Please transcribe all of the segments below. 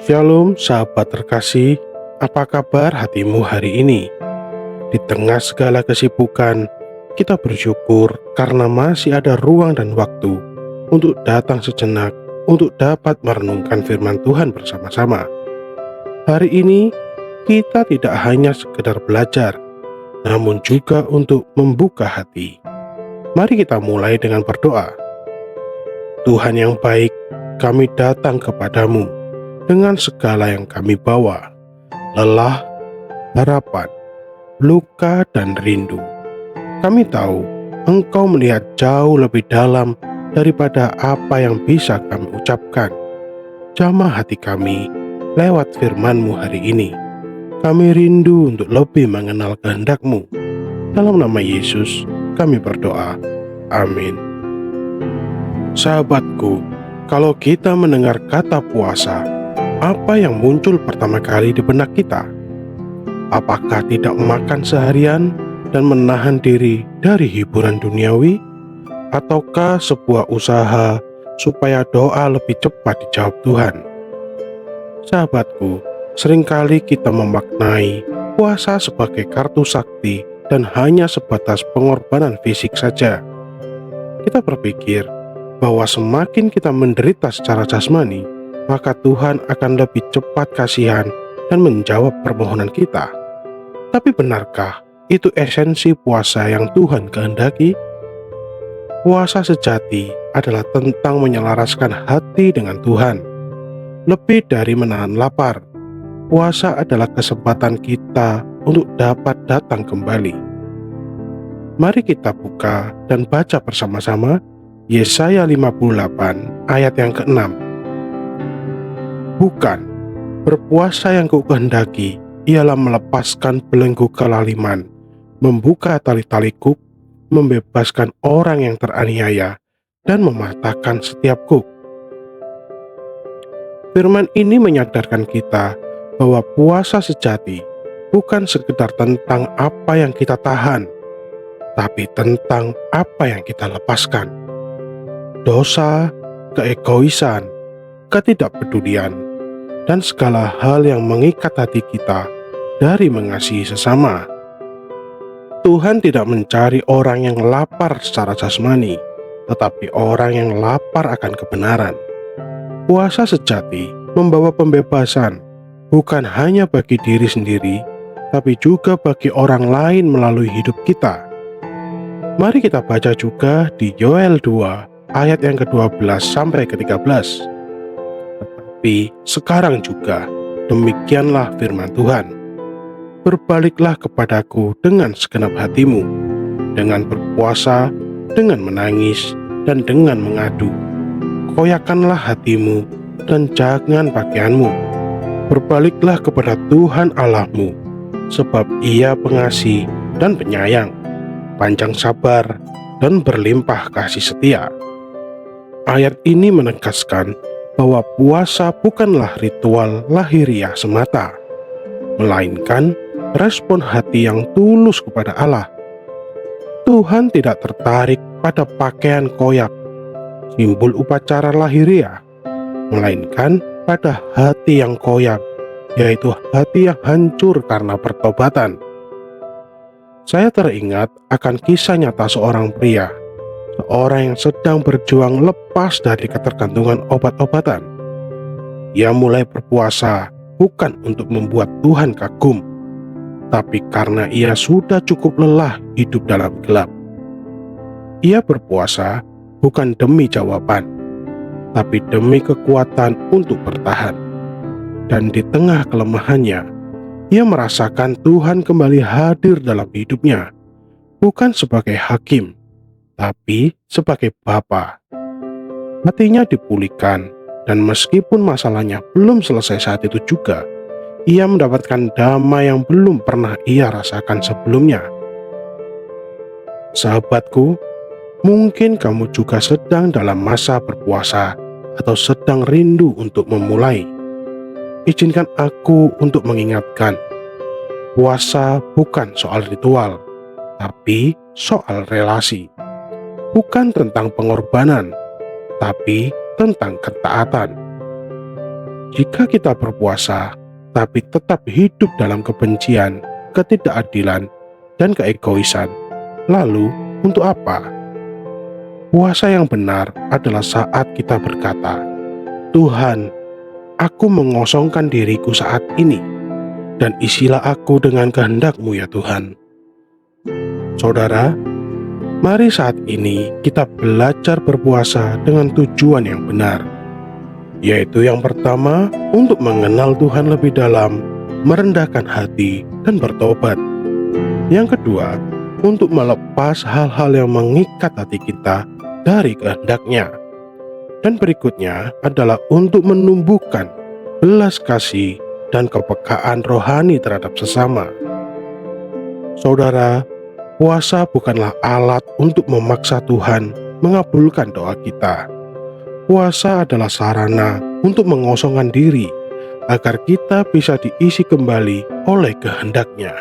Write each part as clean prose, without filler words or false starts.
Shalom sahabat terkasih, apa kabar hatimu hari ini? Di tengah segala kesibukan, kita bersyukur karena masih ada ruang dan waktu untuk datang sejenak untuk dapat merenungkan firman Tuhan bersama-sama. Hari ini, kita tidak hanya sekedar belajar, namun juga untuk membuka hati. Mari kita mulai dengan berdoa. Tuhan yang baik, kami datang kepadamu dengan segala yang kami bawa, lelah, harapan, luka, dan rindu. Kami tahu Engkau melihat jauh lebih dalam daripada apa yang bisa kami ucapkan. Jamah hati kami lewat firman-Mu hari ini. Kami rindu untuk lebih mengenal kehendak-Mu. Dalam nama Yesus, kami berdoa. Amin. Sahabatku, kalau kita mendengar kata puasa, apa yang muncul pertama kali di benak kita? Apakah tidak makan seharian dan menahan diri dari hiburan duniawi? Ataukah sebuah usaha supaya doa lebih cepat dijawab Tuhan? Sahabatku, seringkali kita memaknai puasa sebagai kartu sakti dan hanya sebatas pengorbanan fisik saja. Kita berpikir bahwa semakin kita menderita secara jasmani, maka Tuhan akan lebih cepat kasihan dan menjawab permohonan kita. Tapi benarkah itu esensi puasa yang Tuhan kehendaki? Puasa sejati adalah tentang menyelaraskan hati dengan Tuhan. Lebih dari menahan lapar, puasa adalah kesempatan kita untuk dapat datang kembali. Mari kita buka dan baca bersama-sama Yesaya 58 ayat yang ke-6. Bukan, berpuasa yang kukehendaki ialah melepaskan belenggu kelaliman, membuka tali-tali kuk, membebaskan orang yang teraniaya, dan mematahkan setiap kuk. Firman ini menyadarkan kita bahwa puasa sejati bukan sekedar tentang apa yang kita tahan, tapi tentang apa yang kita lepaskan. Dosa, keegoisan, ketidakpedulian, dan segala hal yang mengikat hati kita dari mengasihi sesama. Tuhan tidak mencari orang yang lapar secara jasmani, tetapi orang yang lapar akan kebenaran. Puasa sejati membawa pembebasan, bukan hanya bagi diri sendiri, tapi juga bagi orang lain melalui hidup kita. Mari kita baca juga di Yoel 2 ayat yang ke-12 sampai ke-13. Tetapi sekarang juga, demikianlah firman Tuhan. Berbaliklah kepadaku dengan segenap hatimu, dengan berpuasa, dengan menangis, dan dengan mengadu. Koyakanlah hatimu dan jangan pakaianmu. Berbaliklah kepada Tuhan Allahmu, sebab Ia pengasih dan penyayang, panjang sabar, dan berlimpah kasih setia. Ayat ini menegaskan bahwa puasa bukanlah ritual lahiriah semata, melainkan respon hati yang tulus kepada Allah. Tuhan tidak tertarik pada pakaian koyak, simbol upacara lahiriah, melainkan pada hati yang koyak, yaitu hati yang hancur karena pertobatan. Saya teringat akan kisah nyata seorang pria, seorang yang sedang berjuang lepas dari ketergantungan obat-obatan. Ia mulai berpuasa bukan untuk membuat Tuhan kagum, tapi karena ia sudah cukup lelah hidup dalam gelap. Ia berpuasa bukan demi jawaban, tapi demi kekuatan untuk bertahan. Dan di tengah kelemahannya, ia merasakan Tuhan kembali hadir dalam hidupnya, bukan sebagai hakim, tapi sebagai Bapa. Hatinya dipulihkan, dan meskipun masalahnya belum selesai saat itu juga, ia mendapatkan damai yang belum pernah ia rasakan sebelumnya. Sahabatku, mungkin kamu juga sedang dalam masa berpuasa atau sedang rindu untuk memulai. Izinkan aku untuk mengingatkan, puasa bukan soal ritual, tapi soal relasi. Bukan tentang pengorbanan, tapi tentang ketaatan. Jika kita berpuasa, tapi tetap hidup dalam kebencian, ketidakadilan, dan keegoisan, lalu untuk apa? Puasa yang benar adalah saat kita berkata, "Tuhan, aku mengosongkan diriku saat ini, dan isilah aku dengan kehendak-Mu ya Tuhan." Saudara, mari saat ini kita belajar berpuasa dengan tujuan yang benar, yaitu yang pertama, untuk mengenal Tuhan lebih dalam, merendahkan hati, dan bertobat. Yang kedua, untuk melepas hal-hal yang mengikat hati kita dari kehendak-Nya. Dan berikutnya adalah untuk menumbuhkan belas kasih dan kepekaan rohani terhadap sesama. Saudara, puasa bukanlah alat untuk memaksa Tuhan mengabulkan doa kita. Puasa adalah sarana untuk mengosongkan diri agar kita bisa diisi kembali oleh kehendak-Nya.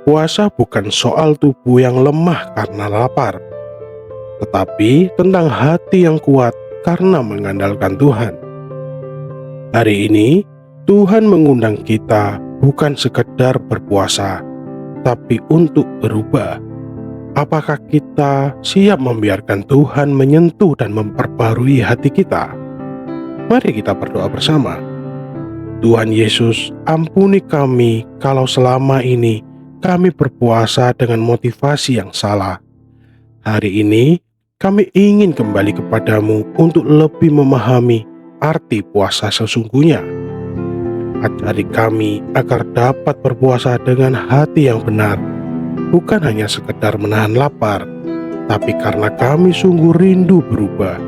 Puasa bukan soal tubuh yang lemah karena lapar, tetapi tentang hati yang kuat karena mengandalkan Tuhan. Hari ini, Tuhan mengundang kita bukan sekedar berpuasa, tapi untuk berubah. Apakah kita siap membiarkan Tuhan menyentuh dan memperbarui hati kita? Mari kita berdoa bersama. Tuhan Yesus, ampuni kami kalau selama ini kami berpuasa dengan motivasi yang salah. Hari ini, kami ingin kembali kepadamu untuk lebih memahami arti puasa sesungguhnya. Ajari kami agar dapat berpuasa dengan hati yang benar, bukan hanya sekedar menahan lapar, tapi karena kami sungguh rindu berubah.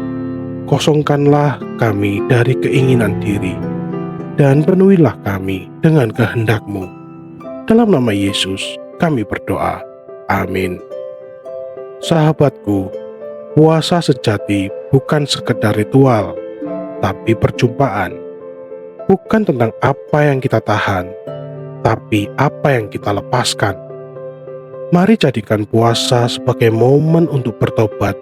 Kosongkanlah kami dari keinginan diri, dan penuhilah kami dengan kehendak-Mu. Dalam nama Yesus, kami berdoa. Amin. Sahabatku, puasa sejati bukan sekedar ritual, tapi perjumpaan. Bukan tentang apa yang kita tahan, tapi apa yang kita lepaskan. Mari jadikan puasa sebagai momen untuk bertobat,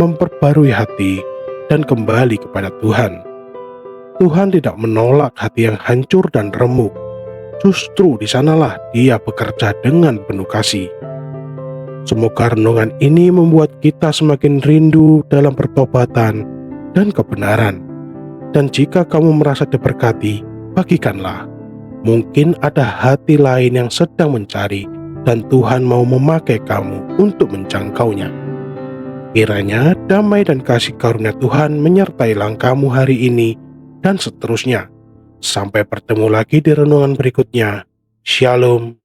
memperbarui hati, dan kembali kepada Tuhan. Tuhan tidak menolak hati yang hancur dan remuk. Justru di sanalah Dia bekerja dengan penuh kasih. Semoga renungan ini membuat kita semakin rindu dalam pertobatan dan kebenaran. Dan jika kamu merasa diberkati, bagikanlah. Mungkin ada hati lain yang sedang mencari, dan Tuhan mau memakai kamu untuk menjangkaunya. Kiranya damai dan kasih karunia Tuhan menyertai langkahmu hari ini dan seterusnya. Sampai bertemu lagi di renungan berikutnya. Shalom.